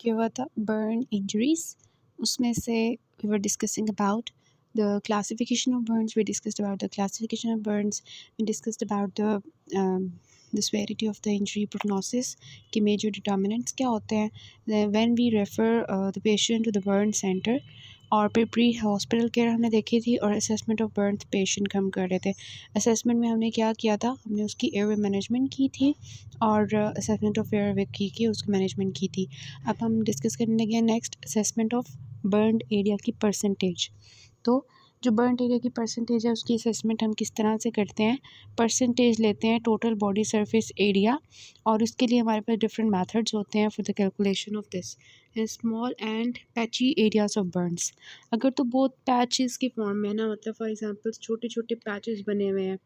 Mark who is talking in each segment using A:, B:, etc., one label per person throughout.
A: किया हुआ था बर्न इंजरीज। उसमें से we were discussing about the classification of burns, we discussed about the classification of burns, we discussed about the severity of the injury, prognosis के major determinants क्या होते हैं when we refer the patient to the burn centre, और फिर pre hospital care हमने देखी थी, और असेसमेंट ऑफ बर्न पेशेंट का हम कर रहे थे। असेसमेंट में हमने क्या किया था, हमने उसकी एयरवे मैनेजमेंट की थी और असेसमेंट ऑफ एयरवे की उसकी मैनेजमेंट की थी। अब हम डिस्कस करने लगे next assessment of burned area की परसेंटेज। तो जो बर्न्ड एरिया की परसेंटेज है उसकी असेसमेंट हम किस तरह से करते हैं, परसेंटेज लेते हैं टोटल बॉडी सरफेस एरिया, और उसके लिए हमारे पास डिफरेंट मेथड्स होते हैं for the calculation of this small and patchy areas of Burns. अगर तो बहुत पैचेस के फॉर्म में है ना, मतलब फॉर एग्जांपल छोटे छोटे पैचेस बने हुए हैं,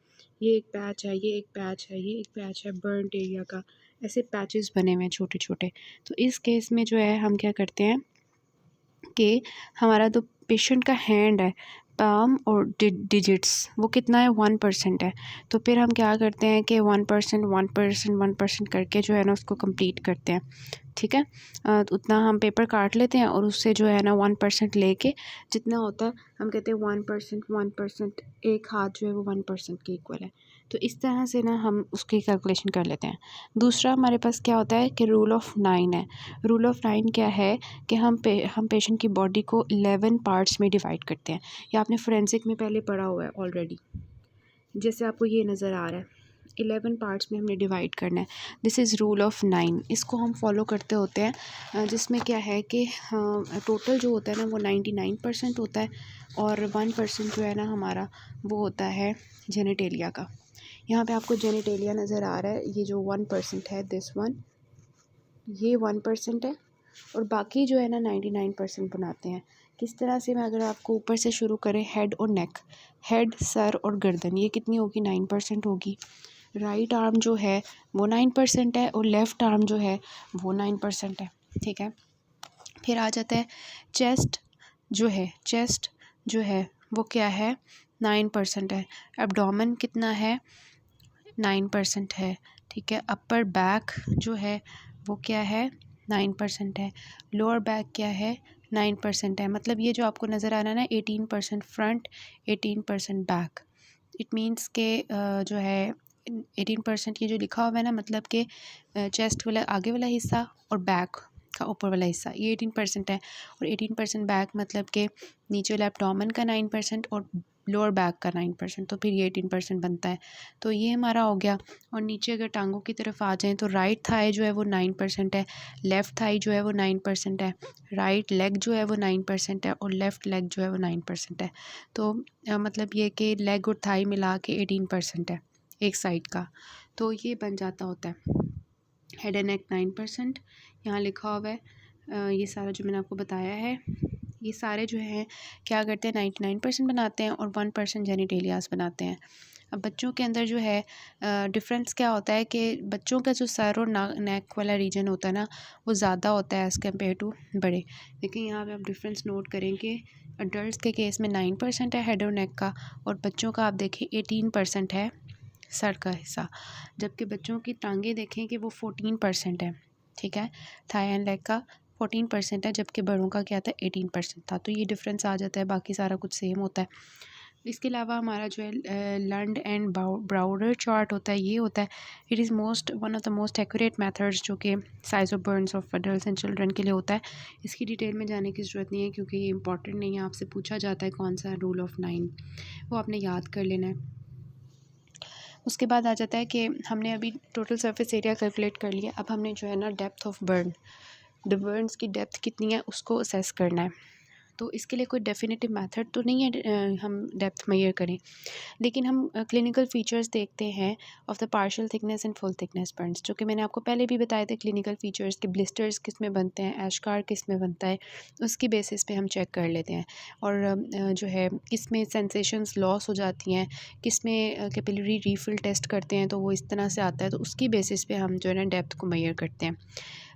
A: ये एक पैच है, ये एक पैच है, ये एक पैच है बर्न्ड एरिया का, ऐसे पैचेस बने हुए हैं छोटे छोटे। तो इस केस में जो है हम क्या करते हैं कि हमारा जो पेशेंट का हैंड है, पाम और डिजिट्स, वो कितना है 1% है। तो फिर हम क्या करते हैं कि 1% 1% 1% करके जो है ना उसको कंप्लीट करते हैं। ठीक है, तो उतना हम पेपर काट लेते हैं और उससे जो है ना 1% लेके जितना होता है हम कहते हैं 1%, एक हाथ जो है वो 1% के इक्वल है। तो इस तरह से ना हम उसकी कैलकुलेशन कर लेते हैं। दूसरा हमारे पास क्या होता है कि रूल ऑफ 9 है। रूल ऑफ 9 क्या है कि हम पेशेंट की बॉडी को 11 पार्ट्स में डिवाइड करते हैं। या आपने फोरेंसिक में पहले पढ़ा हुआ है ऑलरेडी, जैसे आपको ये नज़र आ रहा है 11 पार्ट्स में हमने डिवाइड करना है। दिस इज़ रूल ऑफ 9, इसको हम फॉलो करते होते हैं, जिसमें क्या है कि टोटल जो होता है ना वो 99% होता है, और 1% जो है ना हमारा वो होता है जेनिटेलिया का। यहाँ पे आपको जेनिटेलिया नज़र आ रहा है, ये जो 1% है, दिस वन, ये 1% है, और बाकी जो है ना 99% बनाते हैं। किस तरह से, मैं अगर आपको ऊपर से शुरू करें, हेड और नेक, हेड, सर और गर्दन, ये कितनी होगी, 9% होगी। राइट आर्म जो है वो 9% है, और लेफ़्ट आर्म जो है वो 9% है। ठीक है, फिर आ जाता है चेस्ट जो है वो क्या है, 9% है। एब्डोमेन कितना है, 9% है। ठीक है, अपर बैक जो है वो क्या है, 9% है। लोअर बैक क्या है, 9% है। मतलब ये जो आपको नज़र आ रहा है ना, 18% फ्रंट, 18% बैक, इट मीन्स के जो है 18% ये जो लिखा हुआ है ना, मतलब कि चेस्ट वाला आगे वाला हिस्सा और बैक का ऊपर वाला हिस्सा, ये 18% है। और 18% बैक मतलब कि नीचे वाला एब्डोमेन का 9% और लोअर बैक का 9%, तो फिर ये 18% बनता है। तो ये हमारा हो गया। और नीचे अगर टांगों की तरफ आ जाएँ तो राइट थाई जो है वो 9% है, लेफ़्ट थाई जो है वो 9% है, राइट लेग जो है वो 9% है, और लेफ़्ट लेग जो है वो 9% है। तो मतलब ये कि लेग और थाई मिला के 18% है एक साइड का। तो ये बन जाता होता है हेड एंड नेक 9%, यहाँ लिखा हुआ है। ये सारा जो मैंने आपको बताया है, ये सारे जो हैं क्या करते हैं, 99% बनाते हैं और 1% जेनिटेलियास बनाते हैं। अब बच्चों के अंदर जो है डिफरेंस क्या होता है कि बच्चों का जो सर और नेक वाला रीजन होता है ना, वो ज़्यादा होता है एज़ कम्पेयर टू बड़े। लेकिन यहाँ पे आप डिफरेंस नोट करें कि अडल्ट के केस में 9% है हेड और नेक का, और बच्चों का आप देखें 18% है सर का हिस्सा, जबकि बच्चों की टांगें देखें कि वो 14% है। ठीक है, थाई एंड लेग का 14% है, जबकि बड़ों का क्या था, 18% था। तो ये डिफरेंस आ जाता है, बाकी सारा कुछ सेम होता है। इसके अलावा हमारा जो है लंड एंड ब्राउडर चार्ट होता है, ये होता है, it is one of the most accurate methods जो कि size of Burns of adult and children के लिए होता है। इसकी डिटेल में जाने की ज़रूरत नहीं है क्योंकि ये इंपॉर्टेंट नहीं है, आपसे पूछा जाता है कौन सा रूल ऑफ 9, वो आपने याद कर लेना है। उसके बाद आ जाता है कि हमने अभी टोटल सरफेस एरिया कैलकुलेट कर लिया। अब हमने जो है ना depth of burn, the Burns की डेप्थ कितनी है उसको असेस करना है। तो इसके लिए कोई डेफिनेटिव मेथड तो नहीं है हम डेप्थ मेजर करें, लेकिन हम क्लिनिकल फीचर्स देखते हैं of the partial thickness and full thickness Burns, जो कि मैंने आपको पहले भी बताए थे। क्लिनिकल फीचर्स के ब्लिस्टर्स किस में बनते हैं, एशकार किस में बनता है, उसकी बेसिस पे हम चेक कर लेते हैं। और जो है किस में सेंसेशंस लॉस हो जाती हैं, किस में कैपिलरी रीफिल टेस्ट करते हैं तो वो इस तरह से आता है, तो उसकी बेसिस पे हम जो है ना डेप्थ को मेजर करते हैं।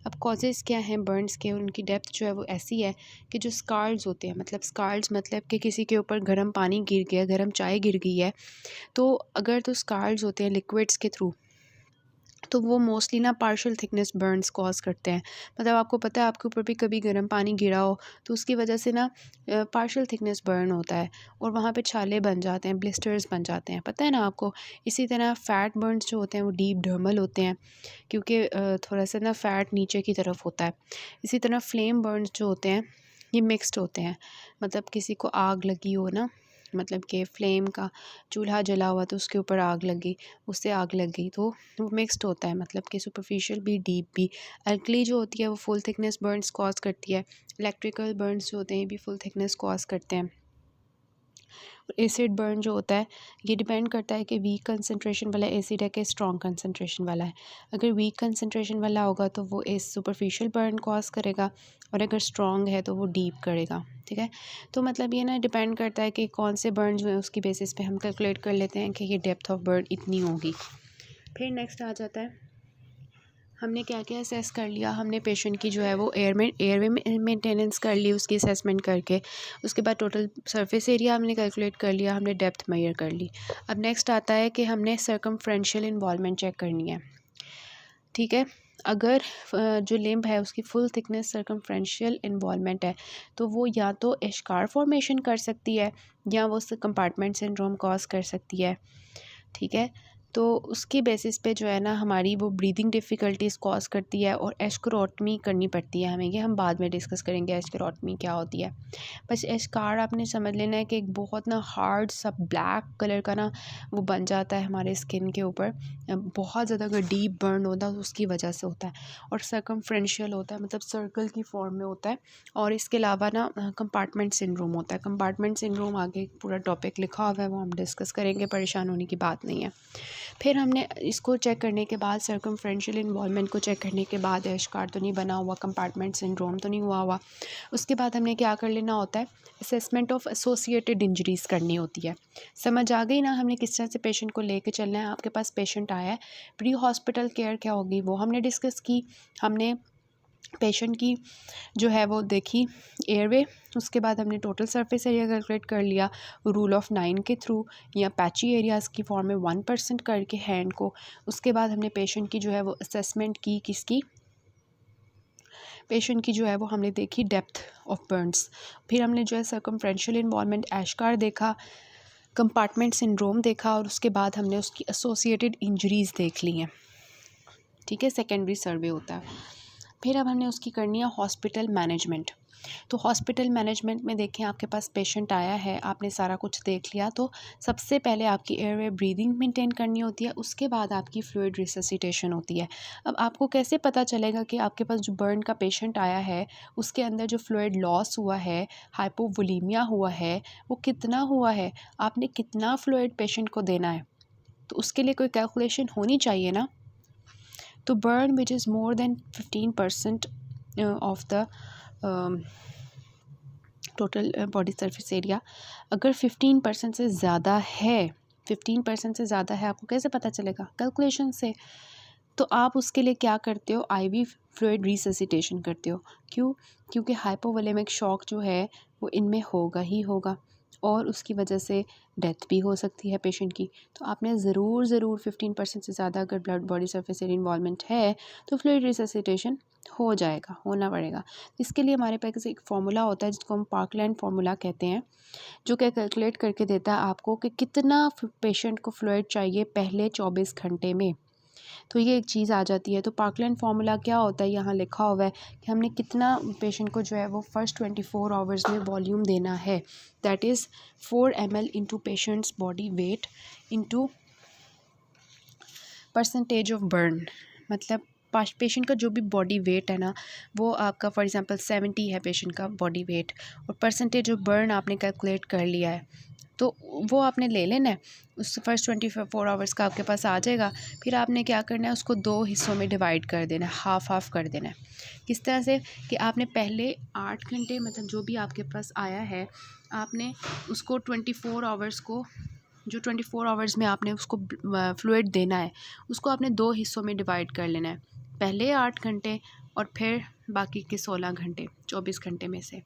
A: अब कॉजेज़ क्या हैं बर्न्स के, उनकी डेप्थ जो है वो ऐसी है कि जो स्कार्स होते हैं, मतलब स्कार्स मतलब कि किसी के ऊपर गर्म पानी गिर गया, गर्म चाय गिर गई है, तो अगर तो स्कार्स होते हैं लिक्विड्स के थ्रू, तो वो मोस्टली ना पार्शियल थिकनेस बर्न्स कॉज करते हैं। मतलब आपको पता है आपके ऊपर भी कभी गर्म पानी गिरा हो तो उसकी वजह से ना पार्शियल थिकनेस बर्न होता है और वहाँ पे छाले बन जाते हैं, ब्लिस्टर्स बन जाते हैं, पता है ना आपको। इसी तरह फैट बर्न्स जो होते हैं वो डीप डर्मल होते हैं, क्योंकि थोड़ा सा ना फैट नीचे की तरफ होता है। इसी तरह फ्लेम बर्न्स जो होते हैं ये मिक्स्ड होते हैं। मतलब किसी को आग लगी हो ना, मतलब कि फ्लेम का चूल्हा जला हुआ तो उसके ऊपर आग लगी, उससे आग लग गई, तो वो मिक्स्ड होता है। मतलब कि सुपरफिशियल भी डीप भी। अल्कली जो होती है वो फुल थिकनेस बर्न्स कॉज करती है। इलेक्ट्रिकल बर्न्स जो होते हैं ये भी फुल थिकनेस कॉज करते हैं। एसिड बर्न जो होता है ये डिपेंड करता है कि वीक कंसनट्रेशन वाला एसिड है कि स्ट्रॉन्ग कंसनट्रेशन वाला है। अगर वीक कंसनट्रेशन वाला होगा तो वो इस सुपरफिशियल बर्न कॉज करेगा, और अगर स्ट्रॉन्ग है तो वो डीप करेगा। ठीक है, तो मतलब ये ना डिपेंड करता है कि कौन से बर्न जो है उसकी बेसिस पे हम कैलकुलेट कर लेते हैं कि ये डेप्थ ऑफ बर्न इतनी होगी। फिर नेक्स्ट आ जाता है, हमने क्या क्या असेस कर लिया। हमने पेशेंट की जो है वो एयरवे मेंटेनेंस कर ली उसकी असेसमेंट करके। उसके बाद टोटल सरफेस एरिया हमने कैलकुलेट कर लिया, हमने डेप्थ मेजर कर ली। अब नेक्स्ट आता है कि हमने सर्कमफ्रेंशियल इन्वॉल्वमेंट चेक करनी है। ठीक है, अगर जो लिम्ब है उसकी फुल थिकनेस सर्कमफ्रेंशियल इन्वॉल्वमेंट है तो वो या तो एशकार फॉर्मेशन कर सकती है या वो कंपार्टमेंट सिंड्रोम कॉज कर सकती है। ठीक है, तो उसकी बेसिस पे जो है ना हमारी वो ब्रीदिंग डिफ़िकल्टीज कॉज करती है और एस्करोटमी करनी पड़ती है हमें। ये हम बाद में डिस्कस करेंगे एस्करोटमी क्या होती है। बस एस्कार आपने समझ लेना है कि एक बहुत ना हार्ड सा ब्लैक कलर का ना वो बन जाता है हमारे स्किन के ऊपर। बहुत ज़्यादा अगर डीप बर्न होता है उसकी वजह से होता है, और सर्कमफ्रेंशियल होता है, मतलब सर्कल की फॉर्म में होता है। और इसके अलावा ना कंपार्टमेंट सिंड्रोम होता है। कंपार्टमेंट सिंड्रोम आगे पूरा टॉपिक लिखा हुआ है, वो हम डिस्कस करेंगे, परेशान होने की बात नहीं है। फिर हमने इसको चेक करने के बाद, सर्कमफ्रेंशियल इन्वॉल्वमेंट को चेक करने के बाद, एशकार तो नहीं बना हुआ, कंपार्टमेंट सिंड्रोम तो नहीं हुआ। उसके बाद हमने क्या कर लेना होता है, असेसमेंट ऑफ एसोसिएटेड इंजरीज़ करनी होती है। समझ आ गई ना हमने किस तरह से पेशेंट को लेके चलना है। आपके पास पेशेंट आया है, प्री हॉस्पिटल केयर क्या होगी वो हमने डिस्कस की। हमने पेशेंट की जो है वो देखी एयरवे। उसके बाद हमने टोटल सरफेस एरिया कैलकुलेट कर लिया रूल ऑफ 9 के थ्रू, या पैची एरियाज़ की फॉर्म में 1% करके हैंड को। उसके बाद हमने पेशेंट की जो है वो असेसमेंट की, किसकी, पेशेंट की जो है वो हमने देखी डेप्थ ऑफ बर्न्स। फिर हमने जो है सर्कमफ्रेंशियल इन्वॉल्वमेंट एशकार देखा, कंपार्टमेंट सिंड्रोम देखा, और उसके बाद हमने उसकी एसोसिएटेड इंजरीज़ देख ली हैं। ठीक है, सेकेंडरी सर्वे होता है। फिर अब हमने उसकी करनी है हॉस्पिटल मैनेजमेंट। तो हॉस्पिटल मैनेजमेंट में देखें, आपके पास पेशेंट आया है, आपने सारा कुछ देख लिया, तो सबसे पहले आपकी एयरवे ब्रीदिंग मेंटेन करनी होती है। उसके बाद आपकी फ्लूइड रिससिटेशन होती है। अब आपको कैसे पता चलेगा कि आपके पास जो बर्न का पेशेंट आया है उसके अंदर जो फ्लूइड लॉस हुआ है, हाइपोवोलीमिया हुआ है, वो कितना हुआ है, आपने कितना फ्लूइड पेशेंट को देना है, तो उसके लिए कोई कैलकुलेशन होनी चाहिए ना। तो burn which is more than 15% of the total body surface area, अगर 15% से ज़्यादा है, 15% से ज़्यादा है, आपको कैसे पता चलेगा, कैलकुलेशन से। तो आप उसके लिए क्या करते हो, आईवी फ्लूइड रिससिटेशन करते हो। क्यों? क्योंकि हाइपोवोलेमिक शॉक जो है वो इनमें होगा ही होगा, और उसकी वजह से डेथ भी हो सकती है पेशेंट की। तो आपने ज़रूर 15% से ज़्यादा अगर blood body surface area involvement है तो फ्लूइड रिससिटेशन हो जाएगा, होना पड़ेगा। इसके लिए हमारे पास एक फार्मूला होता है जिसको हम पार्कलैंड फार्मूला कहते हैं, जो क्या कैलकुलेट करके देता है आपको कि कितना पेशेंट को फ्लूइड चाहिए पहले 24 घंटे में। तो ये एक चीज़ आ जाती है। तो पार्कलैंड फार्मूला क्या होता है, यहाँ लिखा हुआ है कि हमने कितना पेशेंट को जो है वो फर्स्ट 24 आवर्स में वॉल्यूम देना है, that is 4 ml into patients body weight into percentage of burn. मतलब पेशेंट का जो भी बॉडी वेट है ना, वो आपका फॉर एग्जांपल 70 है पेशेंट का बॉडी वेट, और परसेंटेज ऑफ बर्न आपने कैलकुलेट कर लिया है, तो वो आपने ले लेना है। उस फर्स्ट 24 आवर्स का आपके पास आ जाएगा। फिर आपने क्या करना है, उसको 2 हिस्सों में डिवाइड कर देना है, हाफ कर देना है। किस तरह से कि आपने पहले 8 घंटे, मतलब जो भी आपके पास आया है, आपने उसको 24 आवर्स को, जो 24 आवर्स में आपने उसको फ्लूइड देना है, उसको आपने 2 हिस्सों में डिवाइड कर लेना है, पहले 8 घंटे और फिर बाकी के 16 घंटे 24 घंटे में से।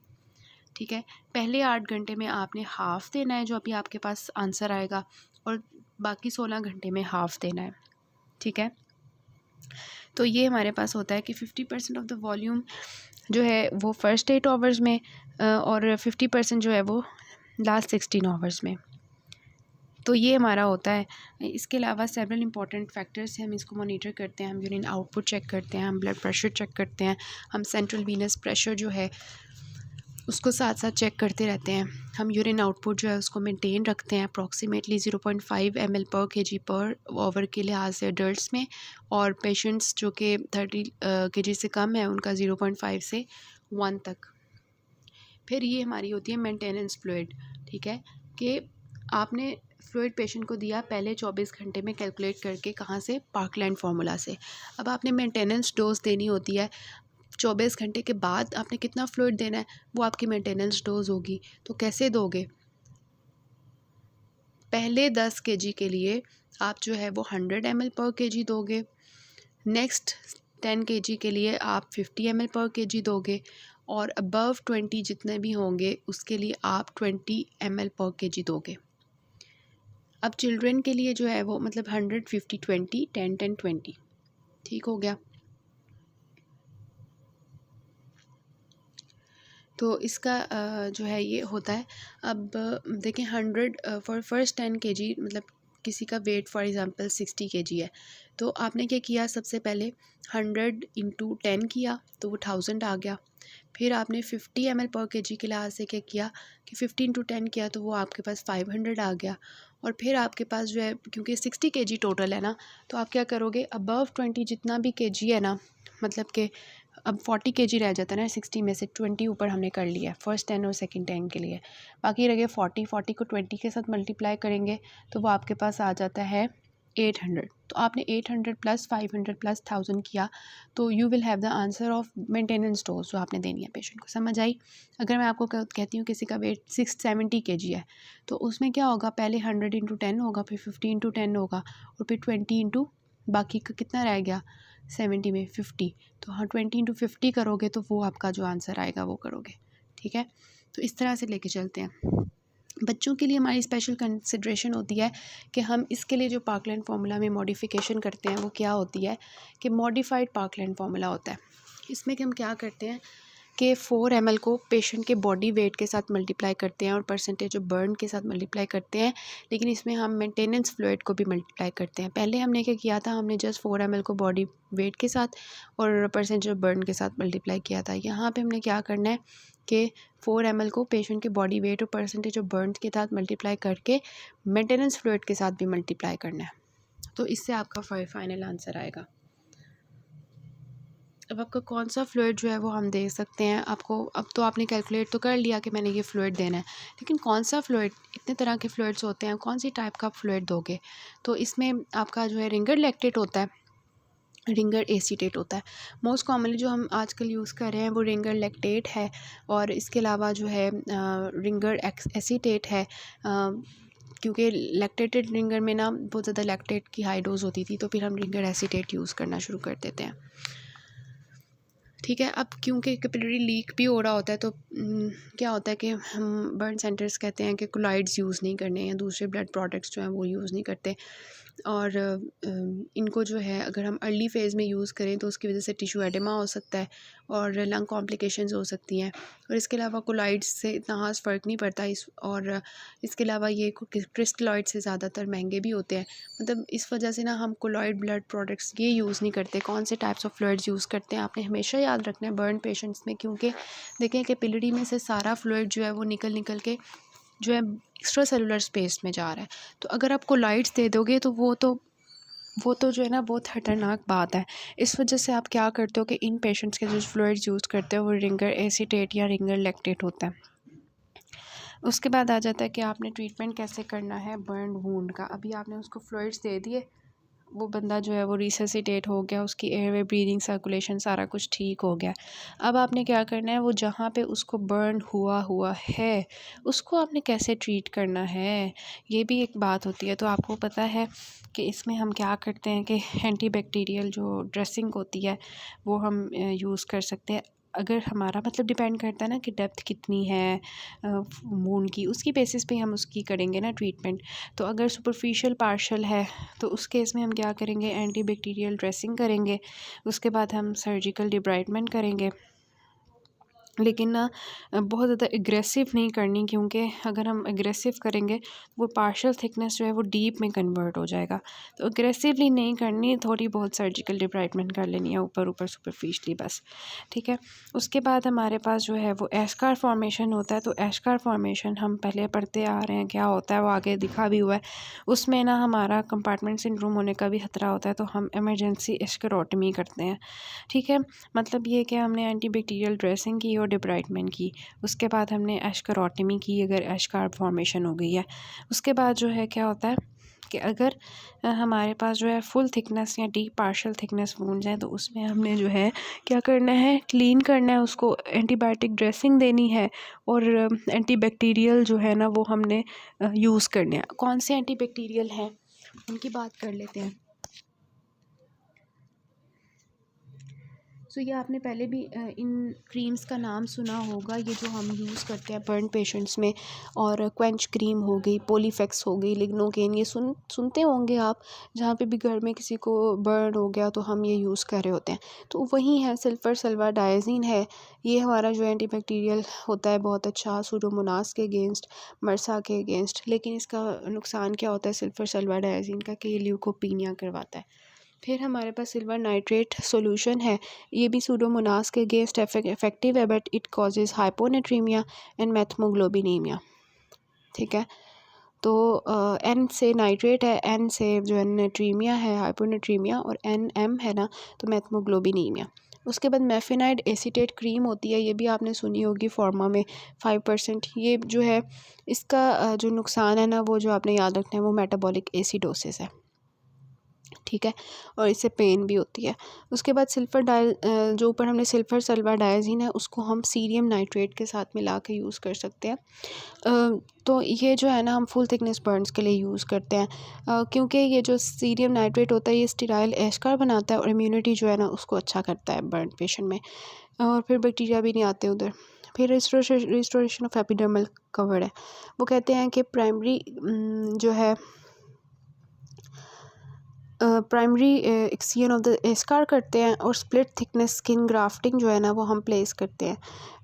A: ठीक है, पहले 8 घंटे में आपने हाफ़ देना है जो अभी आपके पास आंसर आएगा, और बाकी 16 घंटे में हाफ़ देना है। ठीक है, तो ये हमारे पास होता है कि 50% ऑफ द वॉल्यूम जो है वो फर्स्ट 8 आवर्स में और 50% जो है वो लास्ट 16 आवर्स में। तो ये हमारा होता है। इसके अलावा सेवरल इंपॉर्टेंट फैक्टर्स हैं, हम इसको मॉनिटर करते हैं, हम यूरिन आउटपुट चेक करते हैं, हम ब्लड प्रेशर चेक करते हैं, हम सेंट्रल वीनस प्रेशर जो है उसको साथ साथ चेक करते रहते हैं। हम यूरिन आउटपुट जो है उसको मेंटेन रखते हैं अप्रॉक्सीमेटली 0.5 ml पर kg पर आवर के लिहाज से अडल्ट्स में, और पेशेंट्स जो कि 30 kg से कम है उनका 0.5 से 1 तक। फिर ये हमारी होती है मेंटेनेंस फ्लूइड। ठीक है, कि आपने फ्लूइड पेशेंट को दिया पहले 24 घंटे में कैलकुलेट करके, कहाँ से, पार्कलैंड फार्मूला से। अब आपने मेंटेनेंस डोज देनी होती है 24 घंटे के बाद, आपने कितना फ्लूइड देना है वो आपकी मेंटेनेंस डोज होगी। तो कैसे दोगे? पहले 10 kg के लिए आप जो है वो 100 ml पर kg दोगे, नेक्स्ट 10 kg के लिए आप 50 ml पर kg दोगे, और अबव 20 जितने भी होंगे उसके लिए आप 20 ml पर kg दोगे। अब चिल्ड्रन के लिए जो है वो मतलब 100 50 20 10 10 20। ठीक हो गया। तो इसका जो है ये होता है। अब देखें 100 फॉर फर्स्ट 10 kg, मतलब किसी का वेट फॉर एग्ज़ाम्पल 60 kg है, तो आपने क्या किया, सबसे पहले 100 इंटू 10 किया तो वो 1000 आ गया। फिर आपने 50 ml पर kg के लिहाज से क्या किया कि 50 इंटू 10 किया तो वो आपके पास 500 आ गया। और फिर आपके पास जो है, क्योंकि 60 kg टोटल है ना, तो आप क्या करोगे, अबव 20 जितना भी kg है ना, मतलब कि अब 40 kg रह जाता है ना, 60 में से 20 ऊपर हमने कर लिया फर्स्ट 10 और सेकंड 10 के लिए, बाकी रह गए 40 को 20 के साथ मल्टीप्लाई करेंगे तो वो आपके पास आ जाता है 800। तो आपने 800 प्लस 500 प्लस 1000 किया तो you will have the answer of maintenance dose जो आपने देनी है पेशेंट को। समझ आई? अगर मैं आपको कहती हूँ किसी का वेट 670 kg है, तो उसमें क्या होगा, पहले 100 इंटू 10 होगा, फिर 50 इंटू 10 होगा, और फिर 20 इंटू, बाकी का कितना रह गया 70 में 50, तो हाँ 20 इंटू 50 करोगे तो वो आपका जो आंसर आएगा वो करोगे। ठीक है, तो इस तरह से लेके चलते हैं। बच्चों के लिए हमारी स्पेशल कंसिड्रेशन होती है कि हम इसके लिए जो पार्कलैंड फार्मूला में मॉडिफिकेशन करते हैं वो क्या होती है कि मॉडिफाइड पार्कलैंड फार्मूला होता है। इसमें कि हम क्या करते हैं कि 4 ml को पेशेंट के बॉडी वेट के साथ मल्टीप्लाई करते हैं और परसेंटेज ऑफ बर्न के साथ मल्टीप्लाई करते हैं, लेकिन इसमें हम मेंटेनेंस फ्लूइड को भी मल्टीप्लाई करते हैं। पहले हमने क्या किया था, हमने जस्ट 4 ml को बॉडी वेट के साथ और परसेंटेज ऑफ बर्न के साथ मल्टीप्लाई किया था। यहाँ पे हमने क्या करना है कि 4 ml को पेशेंट के बॉडी वेट और परसेंटेज ऑफ बर्न के साथ मल्टीप्लाई करके मेंटेनेंस फ्लूइड के साथ भी मल्टीप्लाई करना है, तो इससे आपका फाइनल आंसर आएगा। अब आपका कौन सा फ्लूइड जो है वो हम दे सकते हैं आपको। अब तो आपने कैलकुलेट तो कर लिया कि मैंने ये फ्लूइड देना है, लेकिन कौन सा फ्लूइड, इतने तरह के फ्लूइड्स होते हैं, कौन सी टाइप का फ्लूइड दोगे। तो इसमें आपका जो है रिंगर लैक्टेट होता है, रिंगर एसीटेट होता है। मोस्ट कॉमनली जो हम आजकल यूज़ कर रहे हैं वो रिंगर लैक्टेट है, और इसके अलावा जो है रिंगर एसीटेट है, क्योंकि लैक्टेटेड रिंगर में ना बहुत ज़्यादा लैक्टेट की हाई डोज होती थी, तो फिर हम रिंगर एसीटेट यूज़ करना शुरू कर देते हैं। ठीक है, अब क्योंकि कैपिलरी लीक भी हो रहा होता है तो क्या होता है कि हम बर्न सेंटर्स कहते हैं कि कोलॉइड्स यूज़ नहीं करने, या दूसरे ब्लड प्रोडक्ट्स जो हैं वो यूज़ नहीं करते, और इनको जो है अगर हम अर्ली फेज़ में यूज़ करें तो उसकी वजह से टिश्यू एडेमा हो सकता है और लंग कॉम्प्लिकेशंस हो सकती हैं। और इसके अलावा कोलॉइड्स से इतना खास फ़र्क नहीं पड़ता और इसके अलावा ये क्रिस्टलॉइड से ज़्यादातर महंगे भी होते हैं। मतलब इस वजह से ना हम कोलॉइड ब्लड प्रोडक्ट्स ये यूज़ नहीं करते। कौन से टाइप्स ऑफ फ्लूइड्स यूज़ करते हैं आपने हमेशा याद रखना है बर्न पेशेंट्स में, क्योंकि देखें कि कैपिलरी में से सारा फ्लूइड जो है वो निकल के जो है एक्स्ट्रा सेलुलर स्पेस में जा रहा है। तो अगर आप कोलॉइड्स दे दोगे तो वो तो जो है ना बहुत ख़तरनाक बात है। इस वजह से आप क्या करते हो कि इन पेशेंट्स के जो फ्लूइड्स यूज़ करते हो वो रिंगर एसीटेट या रिंगर लैक्टेट होता है। उसके बाद आ जाता है कि आपने ट्रीटमेंट कैसे करना है बर्न वूंड का। अभी आपने उसको फ्लूइड्स दे दिए, वो बंदा जो है वो रिससिटेट हो गया, उसकी एयरवे ब्रीदिंग सर्कुलेशन सारा कुछ ठीक हो गया। अब आपने क्या करना है, वो जहाँ पे उसको बर्न हुआ है उसको आपने कैसे ट्रीट करना है, ये भी एक बात होती है। तो आपको पता है कि इसमें हम क्या करते हैं कि एंटीबैक्टीरियल जो ड्रेसिंग होती है वो हम यूज़ कर सकते हैं। अगर हमारा मतलब डिपेंड करता है ना कि डेप्थ कितनी है वूंड की, उसकी बेसिस पे हम उसकी करेंगे ना ट्रीटमेंट। तो अगर सुपरफिशियल पार्शल है तो उस केस में हम क्या करेंगे, एंटी बैक्टीरियल ड्रेसिंग करेंगे, उसके बाद हम सर्जिकल डिब्राइटमेंट करेंगे। लेकिन ना बहुत ज़्यादा एग्रेसिव नहीं करनी, क्योंकि अगर हम एग्रेसिव करेंगे वो पार्शियल थिकनेस जो है वो डीप में कन्वर्ट हो जाएगा। तो एग्रेसिवली नहीं करनी, थोड़ी बहुत सर्जिकल डिब्राइटमेंट कर लेनी है ऊपर ऊपर सुपरफिशली बस, ठीक है। उसके बाद हमारे पास जो है वो एस्कार फॉर्मेशन होता है। तो एस्कार फॉर्मेशन हम पहले पढ़ते आ रहे हैं, क्या होता है वो आगे दिखा भी हुआ है। उसमें ना हमारा कंपार्टमेंट सिंड्रोम होने का भी खतरा होता है, तो हम इमरजेंसी एस्करोटमी करते हैं, ठीक है। मतलब ये कि हमने एंटी बैक्टीरियल ड्रेसिंग की और डिब्राइटमेंट की, उसके बाद हमने एस्करोटमी की अगर एस्कार फॉर्मेशन हो गई है। उसके बाद जो है क्या होता है कि अगर हमारे पास जो है फुल थिकनेस या डीप पार्शियल थिकनेस वुंड्स हैं, तो उसमें हमने जो है क्या करना है, क्लीन करना है, उसको एंटीबायोटिक ड्रेसिंग देनी है और एंटी बैक्टीरियल जो है ना वो हमने यूज़ करने हैं। कौन से एंटी बैक्टीरियल हैं उनकी बात कर लेते हैं। सो ये आपने पहले भी इन क्रीम्स का नाम सुना होगा, ये जो हम यूज़ करते हैं बर्न पेशेंट्स में। और क्वेंच क्रीम हो गई, पोलीफेक्स हो गई, लिग्नोकेन, ये सुनते होंगे आप। जहाँ पे भी घर में किसी को बर्न हो गया तो हम ये यूज़ कर रहे होते हैं। तो वही है, सल्फ़र सल्फाडाइज़ीन है। ये हमारा जो एंटीबैक्टीरियल होता है बहुत अच्छा सूडोमोनास के अगेंस्ट, मर्सा के अगेंस्ट। लेकिन इसका नुकसान क्या होता है सल्फ़र सल्फाडाइज़ीन का, कि ये ल्यूकोपीनिया करवाता है। फिर हमारे पास सिल्वर नाइट्रेट सॉल्यूशन है। ये भी सूडोमोनास के अगेंस्ट इफेक्टिव है, but it causes hyponatremia and methemoglobinemia, ठीक है। तो एन से नाइट्रेट है, एन से जो है नेट्रीमिया है, हाइपोनेट्रीमिया, और एन एम है ना तो मैथमोग्लोबिनीमिया। उसके बाद मेफेनाइड एसीटेट क्रीम होती है, ये भी आपने सुनी होगी, फार्मा में 5%। ये जो है इसका जो नुकसान है ना वो जो आपने याद रखना है वो मेटाबॉलिक एसिडोसिस है, ठीक है। और इससे पेन भी होती है। उसके बाद जो ऊपर हमने सल्फ़र सल्फाडाइज़ीन है उसको हम सीरियम नाइट्रेट के साथ मिला के यूज़ कर सकते हैं। तो ये जो है ना हम फुल थिकनेस बर्न्स के लिए यूज़ करते हैं, क्योंकि ये जो सीरियम नाइट्रेट होता है ये स्टेराइल एस्कार बनाता है और इम्यूनिटी जो है ना उसको अच्छा करता है बर्न पेशेंट में, और फिर बैक्टीरिया भी नहीं आते उधर। फिर रिस्टोरेशन ऑफ एपिडर्मल कवर है। वो कहते हैं कि प्राइमरी जो है प्राइमरी एक्सियन ऑफ द एस्कार करते हैं, और स्प्लिट थिकनेस स्किन ग्राफ्टिंग जो है ना वो हम प्लेस करते हैं,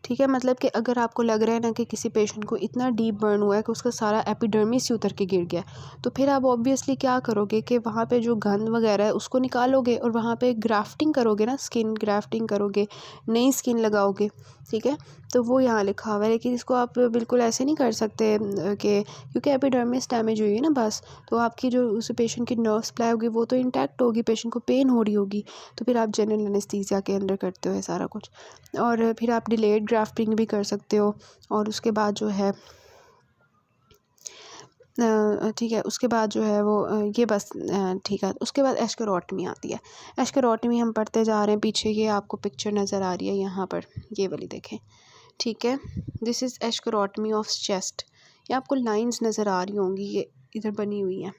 A: ठीक है। मतलब कि अगर आपको लग रहा है ना कि किसी पेशेंट को इतना डीप बर्न हुआ है कि उसका सारा एपिडर्मिस ही उतर के गिर गया, तो फिर आप ऑब्वियसली क्या करोगे कि वहाँ पे जो गंद वगैरह है उसको निकालोगे और वहाँ पे ग्राफ्टिंग करोगे ना, स्किन ग्राफ्टिंग करोगे, नई स्किन लगाओगे, ठीक है। तो वो यहाँ लिखा हुआ है। लेकिन इसको आप बिल्कुल ऐसे नहीं कर सकते कि क्योंकि एपिडर्मिस डैमेज हुई है ना बस, तो आपकी जो उस पेशेंट की नर्व सप्लाई होगी वो तो इंटैक्ट होगी, पेशेंट को पेन हो रही होगी, तो फिर आप जनरल एनेस्थीसिया के अंदर करते हो सारा कुछ। और फिर आप डिलेड ग्राफ्टिंग भी कर सकते हो। और उसके बाद जो है ठीक है, उसके बाद जो है वो ये बस ठीक है। उसके बाद एस्करोटमी आती है। एस्करोटमी हम पढ़ते जा रहे हैं, पीछे ये आपको पिक्चर नज़र आ रही है यहाँ पर, ये वाली देखें, ठीक है। This is escharotomy of chest. ये आपको लाइंस नज़र आ रही होंगी, ये इधर बनी हुई है,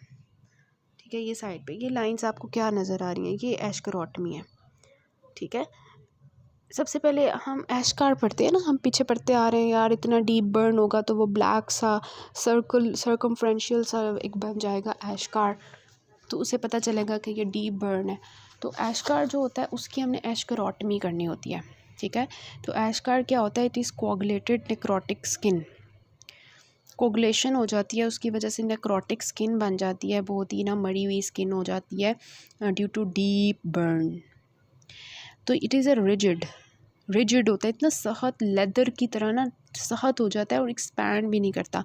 A: ठीक है। ये साइड पे ये लाइंस आपको क्या नज़र आ रही हैं, ये एस्करोटमी है, ठीक है। सबसे पहले हम एस्कार पढ़ते हैं ना, हम पीछे पढ़ते आ रहे हैं यार, इतना डीप बर्न होगा तो वो ब्लैक सा सर्कमफ्रेंशियल सा एक बन जाएगा एस्कार, तो उसे पता चलेगा कि ये डीप बर्न है। तो एस्कार जो होता है उसकी हमने एस्करोटमी करनी होती है, ठीक है। तो एस्कार क्या होता है, it is coagulated necrotic skin. Coagulation हो जाती है, उसकी वजह से नेक्रोटिक स्किन बन जाती है, बहुत ही ना मरी हुई स्किन हो जाती है ड्यू टू डीप बर्न। तो इट इज़ अ रिजिड होता है, इतना सख्त लेदर की तरह ना सख्त हो जाता है और एक्सपैंड भी नहीं करता।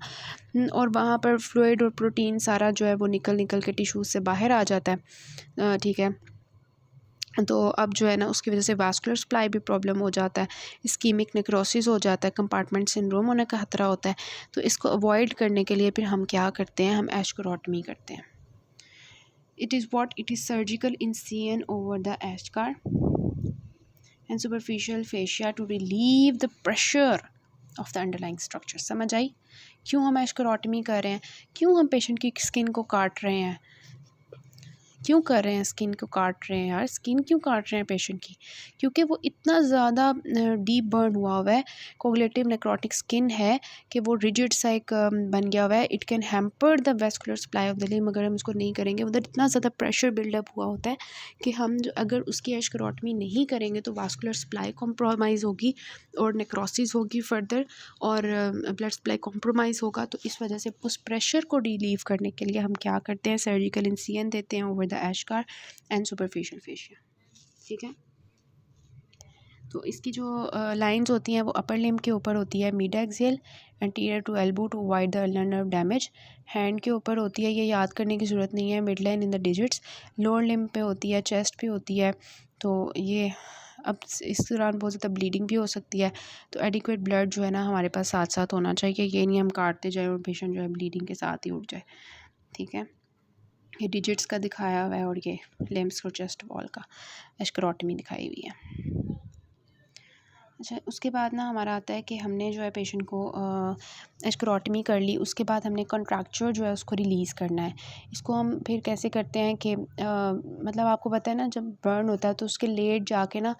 A: और वहाँ पर फ्लूइड और प्रोटीन सारा जो है वो निकल के टिश्यूज़ से बाहर आ जाता है, ठीक है। तो अब जो है ना उसकी वजह से वास्कुलर सप्लाई भी प्रॉब्लम हो जाता है, इस्कीमिक नेक्रोसिस हो जाता है, कंपार्टमेंट सिंड्रोम होने का खतरा होता है। तो इसको अवॉइड करने के लिए फिर हम क्या करते हैं, हम एस्करोटमी करते हैं। It is surgical incision over the eschar and superficial fascia to relieve the pressure of the underlying structure। समझ आई क्यों हम एस्करोटमी कर रहे हैं, क्यों हम पेशेंट की स्किन को काट रहे हैं। क्यों कर रहे हैं, स्किन को काट रहे हैं यार, स्किन क्यों काट रहे हैं पेशेंट की? क्योंकि वो इतना ज़्यादा डीप बर्न हुआ है, कोगुलेटिव नेक्रोटिक स्किन है कि वो रिजिड सा एक बन गया हुआ है। It can hamper the vascular supply of the limb. अगर हम उसको नहीं करेंगे, उधर इतना ज़्यादा प्रेशर बिल्डअप हुआ होता है कि हम जो अगर उसकी एशक्रोटमी नहीं करेंगे तो वास्कुलर सप्लाई कॉम्प्रोमाइज़ होगी और नेक्रोसिस होगी फर्दर, और ब्लड सप्लाई कॉम्प्रोमाइज़ होगा। तो इस वजह से उस प्रेशर को रिलीव करने के लिए हम क्या करते हैं, सर्जिकल इंसिजन देते हैं over the eschar and superficial fascia. ठीक है, तो इसकी जो लाइंस होती हैं वो अपर लिम्ब के ऊपर होती है, mid axial, anterior to elbow to avoid the ulnar nerve damage. Hand के ऊपर होती है, ये याद करने की ज़रूरत नहीं है, mid line in the digits. Lower limb पे होती है, चेस्ट पे होती है। तो ये अब इस दौरान बहुत ज़्यादा ब्लीडिंग भी हो सकती है, तो एडिक्वेट ब्लड जो है ना हमारे पास साथ साथ होना चाहिए। ये नहीं हम काटते जाए और पेशेंट जो है ब्लीडिंग के साथ ही उठ जाए। ठीक है, ये डिजिट्स का दिखाया हुआ है और ये लिम्स और चेस्ट वॉल का एस्क्रोटमी दिखाई हुई है। अच्छा, उसके बाद ना हमारा आता है कि हमने जो है पेशेंट को एस्क्रोटमी कर ली, उसके बाद हमने कॉन्ट्रैक्चर जो है उसको रिलीज़ करना है। इसको हम फिर कैसे करते हैं कि मतलब आपको पता है ना, जब बर्न होता है तो उसके लेट जाके ना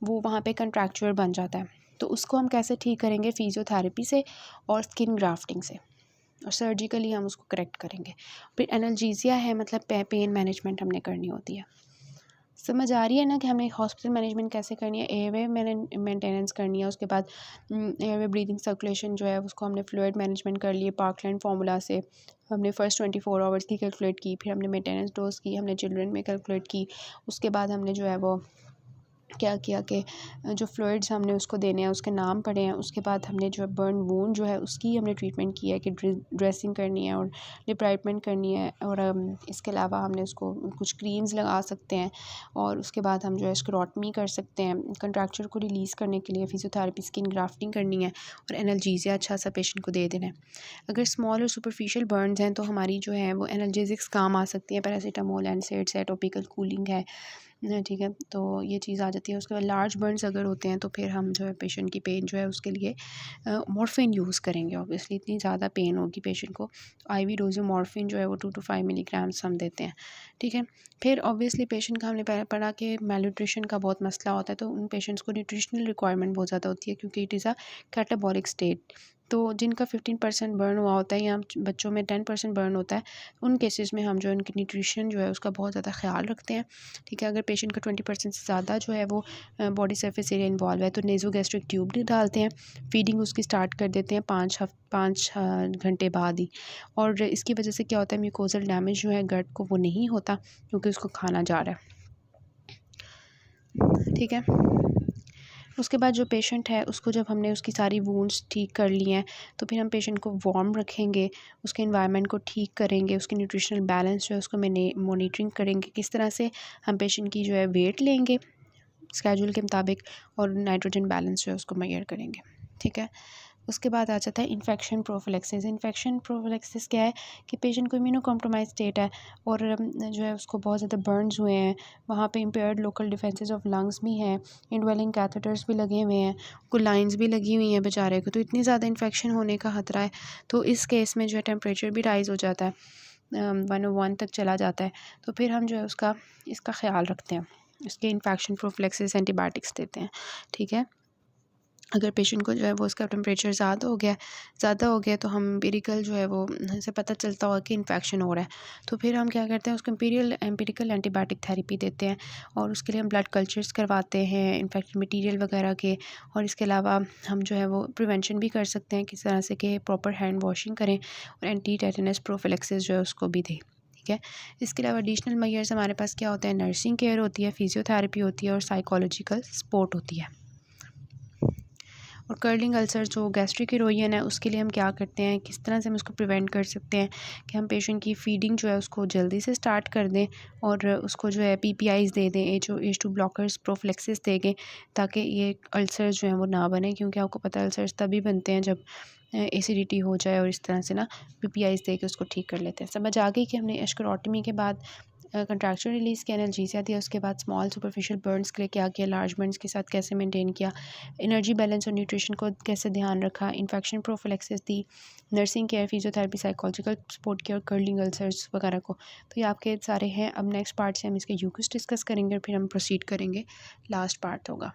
A: वो वहाँ पे कॉन्ट्रैक्चर बन जाता है। तो उसको हम कैसे ठीक करेंगे, फिजियोथेरेपी से और स्किन ग्राफ्टिंग से, और सर्जिकली हम उसको करेक्ट करेंगे। फिर एनाल्जेसिया है, मतलब पेन मैनेजमेंट हमने करनी होती है। समझ आ रही है ना कि हमने हॉस्पिटल मैनेजमेंट कैसे करनी है, एयरवे मैंने मेंटेनेंस करनी है। उसके बाद एयरवे ब्रीदिंग सर्कुलेशन जो है उसको हमने फ्लूइड मैनेजमेंट कर लिए पार्कलैंड फार्मूला से। हमने फ़र्स्ट 24 आवर्स की कैलकुलेट की, फिर हमने मेंटेनेंस डोज की, हमने चिल्ड्रन में कैलकुलेट की। उसके बाद हमने जो है वो क्या किया कि जो फ्लूइड्स हमने उसको देने हैं उसके नाम पढ़े हैं। उसके बाद हमने जो है बर्न वूंड जो है उसकी हमने ट्रीटमेंट की है कि ड्रेसिंग करनी है और डिप्राइटमेंट करनी है, और इसके अलावा हमने उसको कुछ क्रीम्स लगा सकते हैं। और उसके बाद हम जो है स्क्रोटमी कर सकते हैं कंट्रैक्चर को रिलीज़ करने के लिए, फिजियोथेरेपी, स्किन ग्राफ्टिंग करनी है और एनाल्जेसिया अच्छा सा पेशेंट को दे देना है। अगर स्मॉल और सुपरफिशियल बर्न्स हैं तो हमारी जो है वो एनाल्जेसिक्स काम आ सकती हैं, पैरासीटामोल, एनसेड्स है, टॉपिकल कूलिंग है। ठीक है, तो ये चीज़ आ जाती है। उसके बाद लार्ज बर्न्स अगर होते हैं तो फिर हम जो है पेशेंट की पेन जो है उसके लिए मॉर्फिन यूज़ करेंगे। ऑब्वियसली इतनी ज़्यादा पेन होगी पेशेंट को, तो आईवी डोज में मॉर्फिन जो है वो 2 to 5 मिलीग्राम्स हम देते हैं। ठीक है, फिर ऑब्वियसली पेशेंट का हमने पढ़ा कि मेलन्यूट्रिशन का बहुत मसला होता है, तो उन पेशेंट्स को न्यूट्रिशनल रिक्वायरमेंट बहुत ज़्यादा होती है क्योंकि it is a catabolic state. तो जिनका 15% बर्न हुआ होता है या बच्चों में 10% बर्न होता है, उन केसेस में हम जो है उनकी न्यूट्रिशन जो है उसका बहुत ज़्यादा ख्याल रखते हैं। ठीक है, अगर पेशेंट का 20% से ज़्यादा जो है वो बॉडी सरफेस एरिया इन्वॉल्व है तो नेज़ोगैस्ट्रिक ट्यूब डालते हैं, फीडिंग उसकी स्टार्ट कर देते हैं 5 घंटे बाद ही। और इसकी वजह से क्या होता है, म्यूकोजल डैमेज जो है गट को वो नहीं होता क्योंकि उसको खाना जा रहा है। ठीक है, उसके बाद जो पेशेंट है उसको जब हमने उसकी सारी वूंड्स ठीक कर ली हैं तो फिर हम पेशेंट को वार्म रखेंगे, उसके एनवायरनमेंट को ठीक करेंगे, उसकी न्यूट्रिशनल बैलेंस जो है उसको मॉनिटरिंग करेंगे, किस तरह से हम पेशेंट की जो है वेट लेंगे स्केड्यूल के मुताबिक, और नाइट्रोजन बैलेंस जो है उसको मेजर करेंगे। ठीक है, उसके बाद आ जाता है इन्फेक्शन प्रोफिलैक्सिस। इन्फेक्शन प्रोफिलैक्सिस क्या है कि पेशेंट को इम्यूनो कॉम्प्रोमाइज स्टेट है और जो है उसको बहुत ज़्यादा बर्न्स हुए हैं, वहाँ पे impaired local defences of lungs भी हैं, इनवेलिंग कैथेटर्स भी लगे हुए हैं, कुछ लाइंस भी लगी हुई हैं बेचारे को, तो इतनी ज़्यादा इन्फेक्शन होने का खतरा है। तो इस केस में जो है टेम्परेचर भी राइज़ हो जाता है, 101 तक चला जाता है। तो फिर हम जो है इसका ख्याल रखते हैं, इसके इन्फेक्शन प्रोफिलैक्सिस एंटीबायोटिक्स देते हैं। ठीक है, अगर पेशेंट को जो है वो उसका टेम्परेचर ज़्यादा हो गया तो हम एम्पिरिकल जो है वो से पता चलता होगा कि इन्फेक्शन हो रहा है, तो फिर हम क्या करते हैं उसको एम्पिरिकल एंटीबायोटिक थेरेपी देते हैं और उसके लिए हम ब्लड कल्चर्स करवाते हैं इन्फेक्टेड मटीरियल वगैरह के। और इसके अलावा हम जो है वो प्रिवेंशन भी कर सकते हैं किस तरह से कि प्रॉपर हैंड वॉशिंग करें और एंटी टेटनस प्रोफिलैक्सिस जो है उसको भी दें। ठीक है, इसके अलावा एडिशनल मेजर्स हमारे पास क्या होता है, नर्सिंग केयर होती है, फिजियोथेरेपी होती है और साइकोलॉजिकल सपोर्ट होती है। और कर्लिंग अल्सर जो गैस्ट्रिक इरोजन है उसके लिए हम क्या करते हैं, किस तरह से हम उसको प्रिवेंट कर सकते हैं कि हम पेशेंट की फीडिंग जो है उसको जल्दी से स्टार्ट कर दें और उसको जो है पीपीआईज़ दे दें, H2 ब्लॉकर्स, प्रोफिलैक्सिस दे दें ताकि ये अल्सर जो है वो ना बने, क्योंकि आपको पता है अल्सर्स तभी बनते हैं जब एसिडिटी हो जाए और इस तरह से ना पीपीआईज़ दे के उसको ठीक कर लेते हैं। समझ आ गई कि हमने एस्क्लेरोटमी के बाद कंट्रैक्चुअल रिलीज़ की एनाल्जेसिया दिया, उसके बाद स्मॉल सुपरफिशियल बर्न्स के लिए क्या किया, लार्ज बर्न्स के साथ कैसे मेंटेन किया, एनर्जी बैलेंस और न्यूट्रिशन को कैसे ध्यान रखा, इन्फेक्शन प्रोफिलैक्सिस दी, nursing care, physiotherapy, psychological support care, Curling ulcers वगैरह को। तो ये आपके सारे हैं। अब नेक्स्ट पार्ट से हम इसके यूज़ डिस्कस करेंगे और फिर हम प्रोसीड करेंगे, लास्ट पार्ट होगा।